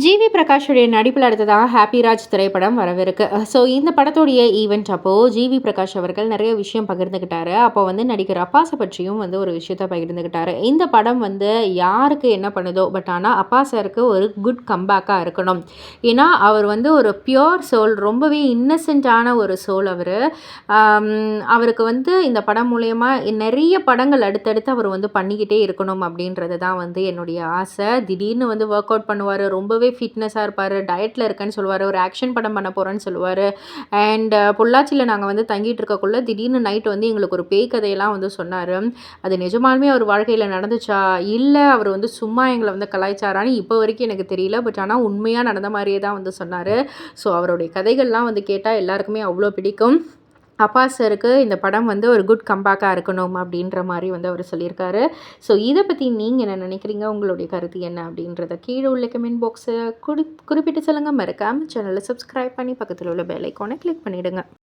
GV பிரகாஷுடைய நடிப்பில் அடுத்ததாக ஹாப்பிராஜ் திரைப்படம் வரவிருக்கு. ஸோ இந்த படத்துடைய ஈவெண்ட் அப்போது ஜிவி பிரகாஷ் அவர்கள் நிறைய விஷயம் பகிர்ந்துக்கிட்டாரு. அப்போ வந்து நடிகர் அப்பாஸை பற்றியும் வந்து ஒரு விஷயத்த பகிர்ந்துக்கிட்டாரு. இந்த படம் வந்து யாருக்கு என்ன பண்ணுதோ பட் ஆனால் அப்பா சாருக்கு ஒரு குட் கம்பேக்காக இருக்கணும். ஏன்னா அவர் வந்து ஒரு பியோர் சோல், ரொம்பவே இன்னசென்ட்டான ஒரு சோல் அவர். அவருக்கு வந்து இந்த படம் மூலயமா நிறைய படங்கள் அடுத்தடுத்து அவர் வந்து பண்ணிக்கிட்டே இருக்கணும் அப்படின்றது தான் வந்து என்னுடைய ஆசை. திடீர்னு வந்து ஒர்க் அவுட் பண்ணுவார், ரொம்பவே ஃபிட்னஸாக இருப்பார், டயட்டில் இருக்கேன்னு சொல்லுவார், ஒரு ஆக்ஷன் படம் பண்ண போகிறேன்னு சொல்லுவார். அண்ட் பொள்ளாச்சியில் நாங்கள் வந்து தங்கிட்டு இருக்கக்குள்ள திடீர்னு நைட் வந்து எங்களுக்கு ஒரு பேய் கதையெல்லாம் வந்து சொன்னார். அது நிஜமாலுமே அவர் வாழ்க்கையில் நடந்துச்சா இல்லை அவர் வந்து சும்மா எங்களை வந்து கலாய்ச்சாரான்னு இப்போ வரைக்கும் எனக்கு தெரியல. பட் ஆனால் உண்மையாக நடந்த மாதிரியே தான் வந்து சொன்னார். ஸோ அவருடைய கதைகள்லாம் வந்து கேட்டால் எல்லாருக்குமே அவ்வளோ பிடிக்கும். அப்பா சாருக்கு இந்த படம் வந்து ஒரு குட் கம்பேக்காக இருக்கணும் அப்படின்ற மாதிரி வந்து அவர் சொல்லியிருக்காரு. ஸோ இதை பற்றி நீங்கள் என்ன நினைக்கிறீங்க? உங்களுடைய கருத்து என்ன அப்படின்றத கீழே உள்ள கமெண்ட் பாக்ஸை குறிப்பிட்டு சொல்லுங்கள். மறக்காமல் சேனலை சப்ஸ்கிரைப் பண்ணி பக்கத்தில் உள்ள பெல் ஐக்கானை கிளிக் பண்ணிவிடுங்க.